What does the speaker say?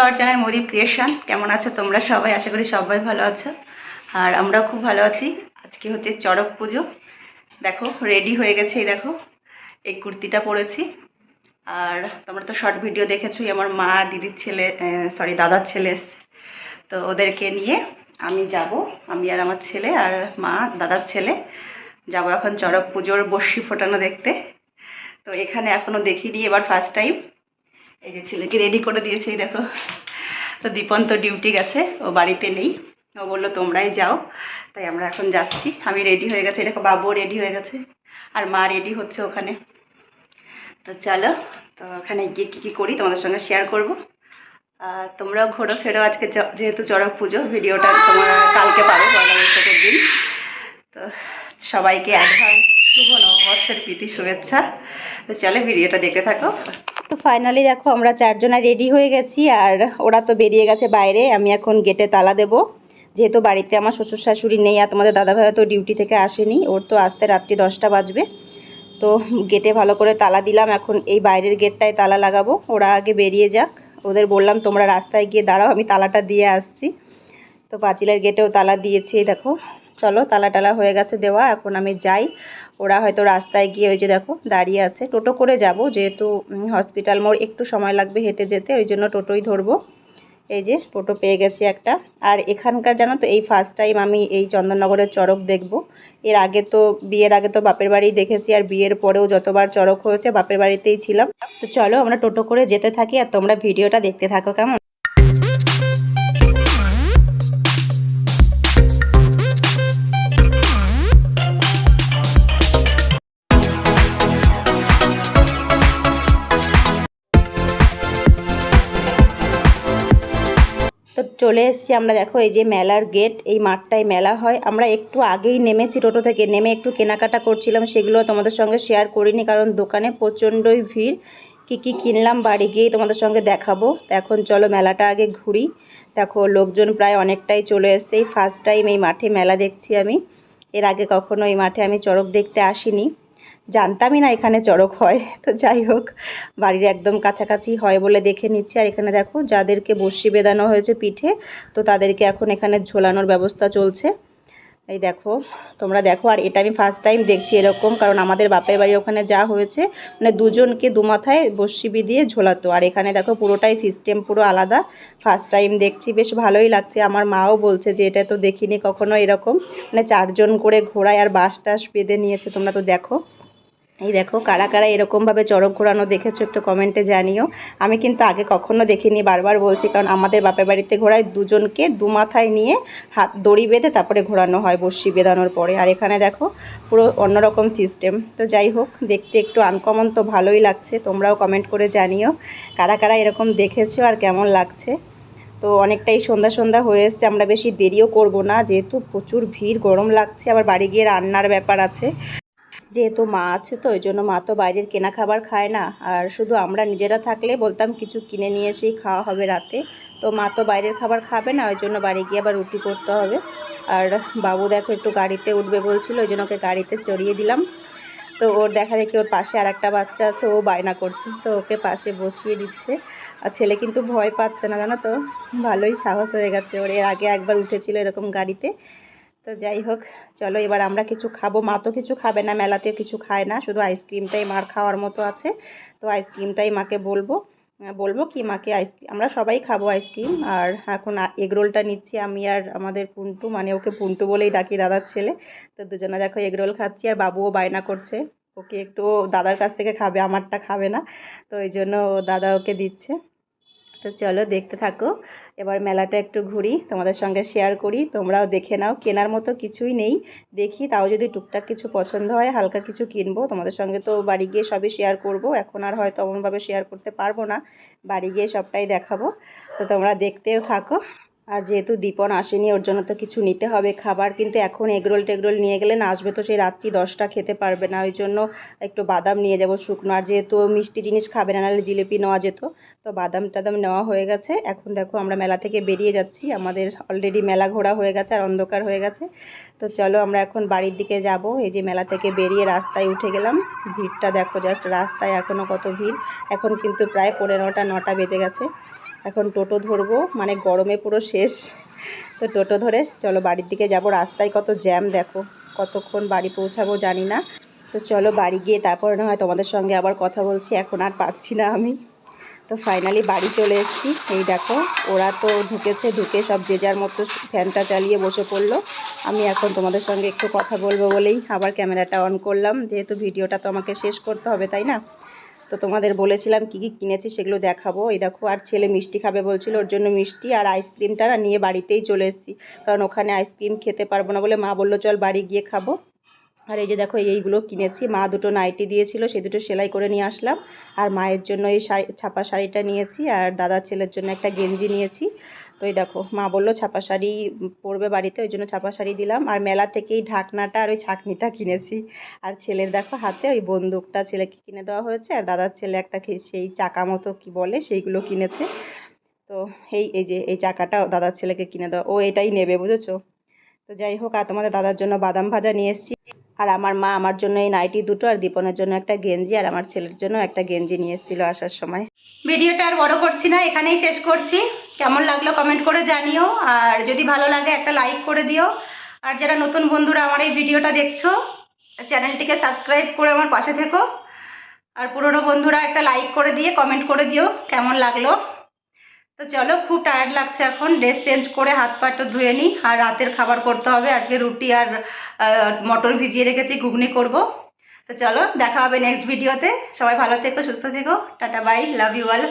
Our channel Modi creation. কেমন আছো তোমরা সবাই? আশা করি সবাই ভালো আছো, আর আমরাও খুব ভালো আছি। আজকে হচ্ছে চড়ক পুজো। দেখো রেডি হয়ে গেছে, এই দেখো এই কুর্তিটা পরেছি। আর তোমরা তো শর্ট ভিডিও দেখেছোই, আমার মা দিদির ছেলে দাদার ছেলে এসছে, তো ওদেরকে নিয়ে আমি যাব। আমি আর আমার ছেলে আর মা দাদার ছেলে যাব এখন চড়ক পুজোর বর্ষি ফোটানো দেখতে। তো এখানে এখনো দেখিনি, এবার ফার্স্ট টাইম। এই যে ছেলেকে রেডি করে দিয়েছি, দেখো। তো দীপন্ত ডিউটি গেছে, ও বাড়িতে নেই। ও বললো তোমরাই যাও, তাই আমরা এখন যাচ্ছি। আমি রেডি হয়ে গেছি, দেখো বাবুও রেডি হয়ে গেছে, আর মা রেডি হচ্ছে ওখানে। তো চলো, তো ওখানে গিয়ে কী কী করি তোমাদের সঙ্গে শেয়ার করব। আর তোমরাও ঘোরো ফেরো, আজকে যেহেতু চড়ক পুজো, ভিডিওটা তোমরা কালকে পাবে, পয়লা বৈশাখের দিন। তো সবাইকে অ্যাডভান্স শুভ নববর্ষের প্রীতি শুভেচ্ছা। তো চলো ভিডিওটা দেখতে থাকো। তো ফাইনালি দেখো আমরা চারজনা রেডি হয়ে গেছি, আর ওরা তো বেরিয়ে গেছে বাইরে। আমি এখন গেটে তালা দেব, যেহেতু বাড়িতে আমার শ্বশুর শাশুড়ি নেই, আর তোমাদের দাদাভাই তো ডিউটি থেকে আসেনি, ওর তো আসতে রাত্রি 10টা বাজবে। তো গেটে ভালো করে তালা দিলাম, এখন এই বাইরের গেটটায় তালা লাগাবো। ওরা আগে বেরিয়ে যাক, ওদের বললাম তোমরা রাস্তায় গিয়ে দাঁড়াও, আমি তালাটা দিয়ে আসছি। তো পাঁচিলের গেটেও তালা দিয়েছি, দেখো। চলো, তালা টালা হয়ে গেছে দেওয়া, এখন আমি যাই। ওরা হয়তো রাস্তায় গিয়ে ওই যে দেখো দাঁড়িয়ে আছে। টোটো করে যাব, যেহেতু হসপিটাল মোড় একটু সময় লাগবে হেঁটে যেতে, ওই জন্য টোটোই ধরবো। এই যে টোটো পেয়ে গেছি একটা। আর এখানকার জানো তো, এই ফার্স্ট টাইম আমি এই চন্দননগরের চড়ক দেখব। এর আগে তো বিয়ের আগে তো বাপের বাড়ি দেখেছি, আর বিয়ের পরেও যতবার চড়ক হয়েছে বাপের বাড়িতেই ছিলাম। তো চলো আমরা টোটো করে যেতে থাকি, আর তোমরা ভিডিওটা দেখতে থাকো, কেমন? তো চলে এসেছি আমরা, দেখো এই যে মেলার গেট, এই মাঠটায় মেলা হয়। আমরা একটু আগেই নেমেছি, টোটো থেকে নেমে একটু কেনাকাটা করছিলাম, সেগুলো তোমাদের সঙ্গে শেয়ার করিনি, কারণ দোকানে প্রচণ্ডই ভিড়। কি কি কিনলাম বাড়ি গিয়েই তোমাদের সঙ্গে দেখাবো। তো এখন চলো মেলাটা আগে ঘুরি। দেখো লোকজন প্রায় অনেকটাই চলে এসছে। এই ফার্স্ট টাইম এই মাঠে মেলা দেখছি আমি। এর আগে কখনো এই মাঠে আমি চড়ক দেখতে আসিনি, জানতামই না এখানে চড়ক হয়। তো যাই হোক, বাড়ির একদম কাছাকাছি হয় বলে দেখে নিচ্ছি। আর এখানে দেখো যাদেরকে বর্ষি বেঁধানো হয়েছে পিঠে, তো তাদেরকে এখন এখানে ঝোলানোর ব্যবস্থা চলছে। এই দেখো, তোমরা দেখো। আর এটা আমি ফার্স্ট টাইম দেখছি এরকম, কারণ আমাদের বাপের বাড়ির ওখানে যা হয়েছে, মানে দুজনকে দুমাথায় বর্ষি বিধিয়ে ঝোলাতো। আর এখানে দেখো পুরোটাই সিস্টেম পুরো আলাদা। ফার্স্ট টাইম দেখছি, বেশ ভালোই লাগছে। আমার মাও বলছে যে এটা তো দেখিনি কখনো এরকম, মানে 4জন করে ঘোড়ায় আর বাঁশ টাস বেঁধে নিয়েছে। তোমরা তো দেখো, এই দেখো কারা কারা এরকমভাবে চড়ক ঘোরানো দেখেছো একটু কমেন্টে জানিও। আমি কিন্তু আগে কখনো দেখিনি, বারবার বলছি, কারণ আমাদের বাপের বাড়িতে ঘোড়ায় দুজনকে দুমাথায় নিয়ে হাত দড়ি বেঁধে তারপরে ঘোরানো হয় বর্ষি বেঁধানোর পরে। আর এখানে দেখো পুরো অন্যরকম সিস্টেম। তো যাই হোক, দেখতে একটু আনকমন, তো ভালোই লাগছে। তোমরাও কমেন্ট করে জানিও কারা কারা এরকম দেখেছো আর কেমন লাগছে। তো অনেকটাই সন্ধ্যা সন্ধ্যা হয়ে এসছে, আমরা বেশি দেরিও করব না, যেহেতু প্রচুর ভিড়, গরম লাগছে, আবার বাড়ি গিয়ে রান্নার ব্যাপার আছে। যেহেতু মা আছে, তো ওই জন্য মা তো বাইরের কেনা খাবার খায় না, আর শুধু আমরা নিজেরা থাকলে বলতাম কিছু কিনে নিয়ে এসেই খাওয়া হবে রাতে। তো মা তো বাইরের খাবার খাবে না, ওই জন্য বাড়ি গিয়ে আবার রুটি করতে হবে। আর বাবু দেখো একটু গাড়িতে উঠবে বলছিল, ওই জন্য ওকে গাড়িতে চড়িয়ে দিলাম। তো ওর দেখা দেখি ওর পাশে আর একটা বাচ্চা আছে, ও বায়না করছে, তো ওকে পাশে বসিয়ে দিচ্ছে। আর ছেলে কিন্তু ভয় পাচ্ছে না, জানো তো, ভালোই সাহস হয়ে গেছে ওর। এর আগে একবার উঠেছিল এরকম গাড়িতে। তো যাই হোক, চলো এবার আমরা কিছু খাবো। মা তো কিছু খাবে না, মেলাতে কিছু খায় না, শুধু আইসক্রিমটাই মার খাওয়ার মতো আছে। তো আইসক্রিমটাই মাকে বলবো, বলবো কি মাকে আইসক্রিম, আমরা সবাই খাবো আইসক্রিম। আর এখন এগরোলটা নিচ্ছি আমি আর আমাদের পুন্টু, মানে ওকে পুন্টু বলেই ডাকি, দাদার ছেলে। তো দুজনে দেখো এগরোল খাচ্ছি, আর বাবুও বায়না করছে, ওকে একটু দাদার কাছ থেকে খাবে, আমারটা খাবে না। তো ওই জন্য দাদা ওকে দিচ্ছে। তো চলো দেখতে থাকো, এবার মেলাটা একটু ঘুরি, তোমাদের সঙ্গে শেয়ার করি, তোমরাও দেখে নাও। কেনার মতো কিছুই নেই, দেখি তাও যদি টুকটাক কিছু পছন্দ হয় হালকা কিছু কিনবো। তোমাদের সঙ্গে তো বাড়ি গিয়ে সবই শেয়ার করব, এখন আর হয়তো এমনভাবে শেয়ার করতে পারবো না, বাড়ি গিয়ে সবটাই দেখাবো। তো তোমরা দেখতেও থাকো। আর যেহেতু দীপন আসেনি, ওর জন্য তো কিছু নিতে হবে খাবার, কিন্তু এখন এগরোল টেগরোল নিয়ে গেলে না, আসবে তো সেই রাত্রি 10টা, খেতে পারবে না, ওই জন্য একটু বাদাম নিয়ে যাব শুকনো। আর যেহেতু মিষ্টি জিনিস খাবে না, নাহলে জিলিপি নেওয়া যেত। তো বাদাম টাদাম নেওয়া হয়ে গেছে। এখন দেখো আমরা মেলা থেকে বেরিয়ে যাচ্ছি, আমাদের অলরেডি মেলা ঘোরা হয়ে গেছে আর অন্ধকার হয়ে গেছে। তো চলো আমরা এখন বাড়ির দিকে যাব। এই যে মেলা থেকে বেরিয়ে রাস্তায় উঠে গেলাম। ভিড়টা দেখো জাস্ট, রাস্তায় এখনও কত ভিড়। এখন কিন্তু প্রায় 9:15 বেজে গেছে। এখন টোটো ধরবো, মানে গরমে পুরো শেষ। তো টোটো ধরে চলো বাড়ির দিকে যাব। রাস্তায় কত জ্যাম দেখো, কতক্ষণ বাড়ি পৌঁছাবো জানি না। তো চলো বাড়ি গিয়ে তারপরে না হয় তোমাদের সঙ্গে আবার কথা বলছি, এখন আর পারছি না আমি। তো ফাইনালি বাড়ি চলে এসেছি। এই দেখো ওরা তো ঢুকেছে, ঢুকে সব যে যার মতো ফ্যানটা চালিয়ে বসে পড়লো। আমি এখন তোমাদের সঙ্গে একটু কথা বলবো বলেই আবার ক্যামেরাটা অন করলাম, যেহেতু ভিডিওটা তো আমাকে শেষ করতে হবে, তাই না? তো তোমাদের বলেছিলাম কি কি কিনেছি সেগুলো দেখাবো। এই দেখো, আর ছেলে মিষ্টি খাবে বলছিল, ওর জন্য মিষ্টি আর আইসক্রিমটা না নিয়ে বাড়িতেই চলে এসেছি, কারণ ওখানে আইসক্রিম খেতে পারবো না বলে মা বললো চল বাড়ি গিয়ে খাবো। আর এই যে দেখো এইগুলো কিনেছি, মা দুটো নাইটি দিয়েছিল, সেই দুটো সেলাই করে নিয়ে আসলাম। আর মায়ের জন্য এই শাড়ি, ছাপা শাড়িটা নিয়েছি, আর দাদার ছেলের জন্য একটা গেঞ্জি নিয়েছি। তো এই দেখো মা বললো ছাপা শাড়ি পরবে বাড়িতে, ওই জন্য ছাপা শাড়ি দিলাম। আর মেলা থেকেই ঢাকনাটা আর ওই ছাঁকনিটা কিনেছি। আর ছেলের দেখো হাতে ওই বন্দুকটা ছেলেকে কিনে দেওয়া হয়েছে, আর দাদার ছেলে একটা সেই চাকা মতো কি বলে সেইগুলো কিনেছে। তো এই এই যে এই চাকাটা দাদার ছেলেকে কিনে দেওয়া, ও এটাই নেবে বুঝেছো। তো যাই হোক, আর তোমাদের দাদার জন্য বাদাম ভাজা নিয়ে এসেছি। আর আমার মা আমার জন্য এই নাইটি দুটো, আর দীপনের জন্য একটা গেঞ্জি, আর আমার ছেলের জন্য একটা গেঞ্জি নিয়ে এসেছিলো আসার সময়। ভিডিওটা আর বড় করছি না, এখানেই শেষ করছি। কেমন লাগলো কমেন্ট করে জানিও, আর যদি ভালো লাগে একটা লাইক করে দিও। আর যারা নতুন বন্ধুরা আমার এই ভিডিওটা দেখছো, চ্যানেলটিকে সাবস্ক্রাইব করে আমার পাশে থেকো। আর পুরনো বন্ধুরা একটা লাইক করে দিয়ে কমেন্ট করে দিও কেমন লাগলো। তো চলো, খুব টায়ার্ড লাগছে এখন, ড্রেস চেঞ্জ করে হাত পাটা ধুয়ে নিই। আর রাতের খাবার করতে হবে, আজকে রুটি আর মটর ভিজিয়ে রেখেছি, ঘুগনি করব। তো চলো দেখা হবে নেক্সট ভিডিওতে। সবাই ভালো থেকো, সুস্থ থেকো, tata bye, love you all.